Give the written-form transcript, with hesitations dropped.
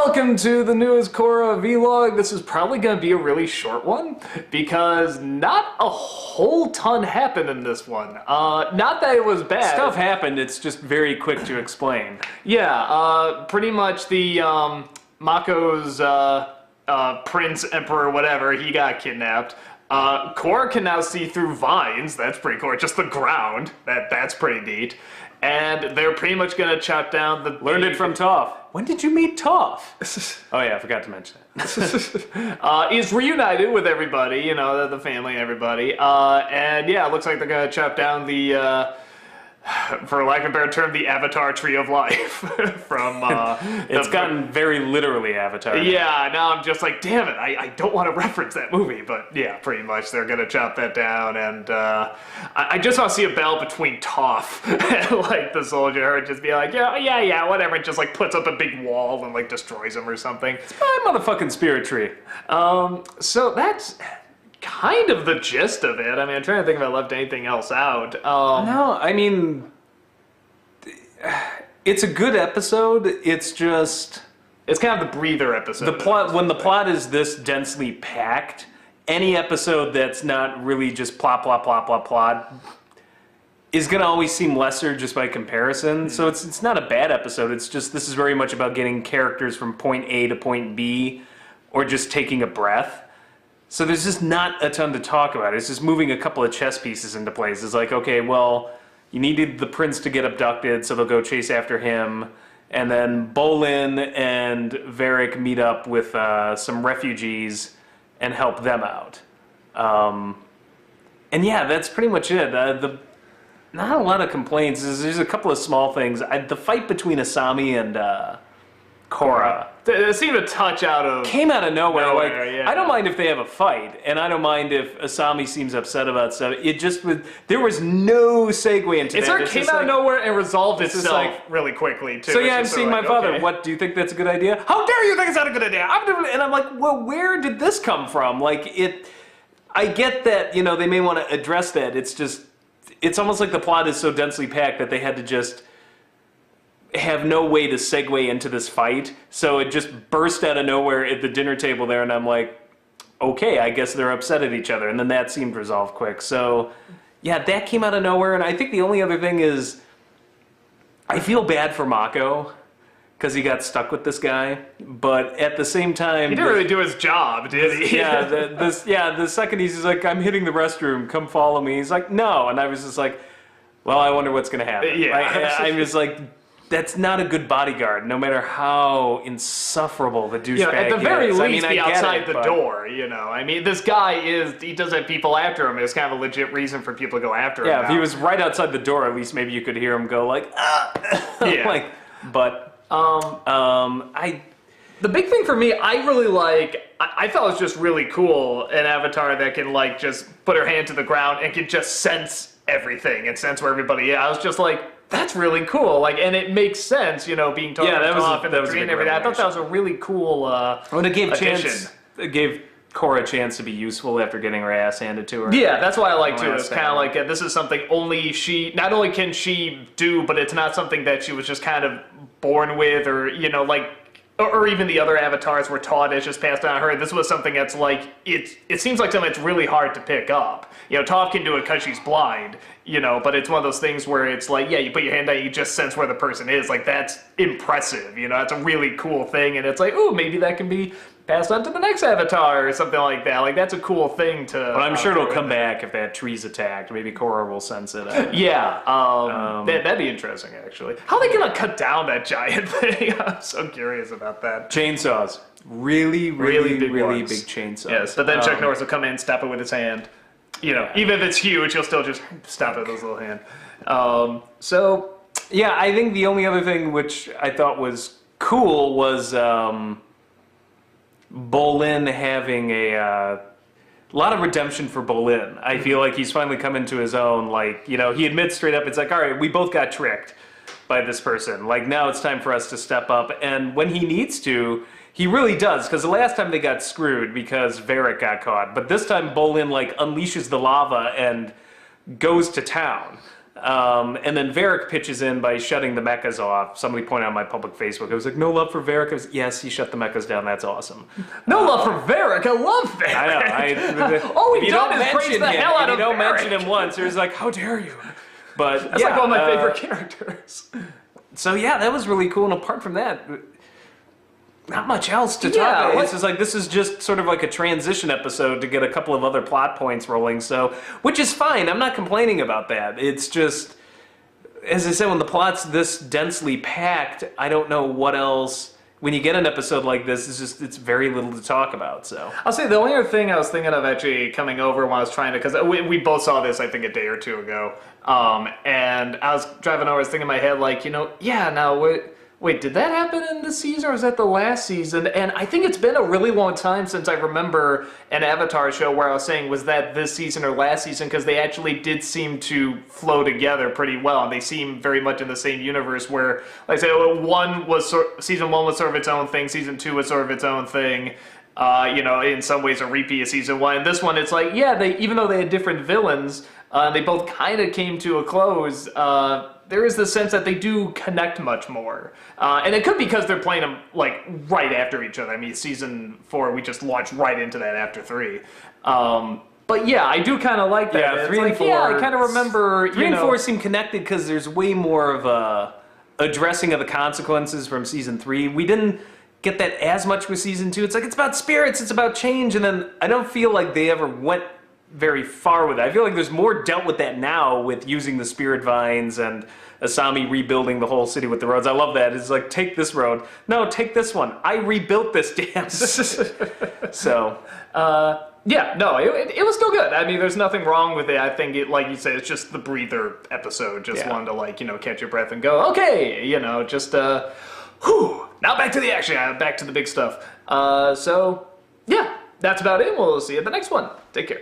Welcome to the newest Korra vlog. This is probably going to be a really short one because not a whole ton happened in this one. Not that it was bad. Stuff happened, it's just very quick to explain. Yeah, pretty much the Mako's prince, emperor, whatever, he got kidnapped. Korra can now see through vines. That's pretty cool. Just the ground. That's pretty neat. And they're pretty much going to chop down the... Learned it from Toph. When did you meet Toph? Oh yeah, I forgot to mention that. He's reunited with everybody, you know, the family and everybody. And yeah, it looks like they're going to chop down the... for lack of a better term, the Avatar Tree of Life from... it's gotten very literally Avatar. Yeah, now I'm just like, damn it, I don't want to reference that movie, but yeah, pretty much they're going to chop that down, and I just want to see a battle between Toph and, like, the soldier, her just be like, yeah, whatever, and just, like, puts up a big wall and, like, destroys him or something. It's my motherfucking spirit tree. So that's... kind of the gist of it. I mean, I'm trying to think if I left anything else out. No, I mean, it's a good episode. It's just... it's kind of the breather episode. The plot, when the plot is this densely packed, any episode that's not really just plot, is going to always seem lesser just by comparison. So it's not a bad episode. It's just, this is very much about getting characters from point A to point B, or just taking a breath. So there's just not a ton to talk about. It's just moving a couple of chess pieces into place. It's like, okay, well, you needed the prince to get abducted, so they'll go chase after him. And then Bolin and Varric meet up with some refugees and help them out. And yeah, that's pretty much it. Not a lot of complaints. There's a couple of small things. The fight between Asami and Korra. It seemed a touch out of... came out of nowhere. Like, yeah. I don't mind if they have a fight, and I don't mind if Asami seems upset about stuff. It just was... there was no segue into it that. sort of came out of nowhere and resolved itself like, really quickly, too. So yeah, I'm just seeing sort my of father. okay. What, do you think that's a good idea? How dare you think it's not a good idea? And I'm like, well, where did this come from? Like, I get that, you know, they may want to address that. It's just... it's almost like the plot is so densely packed that they had to just... have no way to segue into this fight, so it just burst out of nowhere at the dinner table there, and I'm like, okay, I guess they're upset at each other, and then that seemed resolved quick. So, yeah, that came out of nowhere, and I think the only other thing is, I feel bad for Mako, because he got stuck with this guy, but at the same time... he didn't really do his job, did he? Yeah, the second he's like, I'm hitting the restroom, come follow me, he's like, no, and I was just like, well, I wonder what's going to happen. Yeah. I'm just like... that's not a good bodyguard, no matter how insufferable the douchebag is. At the very least, I mean, be outside the door, you know. I mean, this guy he does have people after him. It's kind of a legit reason for people to go after him. Yeah, if he was right outside the door, at least maybe you could hear him go like, ah! Yeah. Like, but, the big thing for me, I really like, I thought it was just really cool, an avatar that can, like, just put her hand to the ground and can just sense everything and sense where everybody is. I was just like, that's really cool, like, and it makes sense, you know, being told off and the tree and everything. I thought that was a really cool well, it gave Korra a chance to be useful after getting her ass handed to her. Yeah, that's why I like too. It's kind of like this is something not only can she do, but it's not something that she was just kind of born with, or you know, like. Or even the other avatars were taught, it's just passed down to her. This was something that's like, it seems like something that's really hard to pick up. You know, Toph can do it because she's blind, you know, but it's one of those things where it's like, yeah, you put your hand out, you just sense where the person is. Like, that's impressive, you know, that's a really cool thing. And it's like, ooh, maybe that can be passed on to the next avatar or something like that. Like, that's a cool thing to... but I'm sure it'll come back if that tree's attacked. Maybe Korra will sense it. Yeah, that'd be interesting, actually. How are they going to cut down that giant thing? I'm so curious about that. Chainsaws. Really big chainsaws. Yes, but then Chuck Norris will come in, stop it with his hand. You know, even if it's huge, he'll still just stop it with his little hand. So, yeah, I think the only other thing which I thought was cool was Bolin having a lot of redemption for Bolin. I feel like he's finally come into his own. Like, you know, he admits straight up, it's like, all right, we both got tricked by this person. Like, now it's time for us to step up. And when he needs to, he really does, because the last time they got screwed because Varric got caught. But this time Bolin, like, unleashes the lava and goes to town. And then Varric pitches in by shutting the mechas off. Somebody pointed out on my public Facebook. I was like, no love for Varric. I was, yes, he shut the mechas down. That's awesome. No love for Varric. I love Varric. I know. All we've done is praise the hell out of Varric. You don't mention him once. There's like, how dare you? But that's like one of my favorite characters. So yeah, that was really cool. And apart from that, not much else to talk about. It's just like, this is just sort of like a transition episode to get a couple of other plot points rolling. So, which is fine. I'm not complaining about that. It's just, as I said, when the plot's this densely packed, I don't know what else. When you get an episode like this, it's very little to talk about. So I'll say the only other thing I was thinking of actually coming over when I was trying to, because we both saw this I think a day or two ago, and I was driving over, I was thinking in my head like, wait, did that happen in this season or was that the last season? And I think it's been a really long time since I remember an Avatar show where I was saying, was that this season or last season? Because they actually did seem to flow together pretty well. And they seem very much in the same universe where, like I say, season 1 was sort of its own thing, season 2 was sort of its own thing. In some ways a repeat of season 1. And this one, it's like, yeah, even though they had different villains, they both kind of came to a close. There is the sense that they do connect much more. And it could be because they're playing them like right after each other. I mean, season 4, we just launched right into that after 3. But yeah, I do kind of like that. Yeah, 3 and 4. Yeah, I kind of remember. 3 and 4 seem connected because there's way more of a addressing of the consequences from season 3. We didn't get that as much with season 2. It's like, it's about spirits, it's about change, and then I don't feel like they ever went very far with it. I feel like there's more dealt with that now with using the spirit vines and Asami rebuilding the whole city with the roads. I love that. It's like, take this road. No, take this one. I rebuilt this damn So, yeah, no, it was still good. I mean, there's nothing wrong with it. I think it, like you said, it's just the breather episode. Just wanted to catch your breath and go, okay, whew. Now back to the action, back to the big stuff. So, yeah, that's about it. We'll see you at the next one. Take care.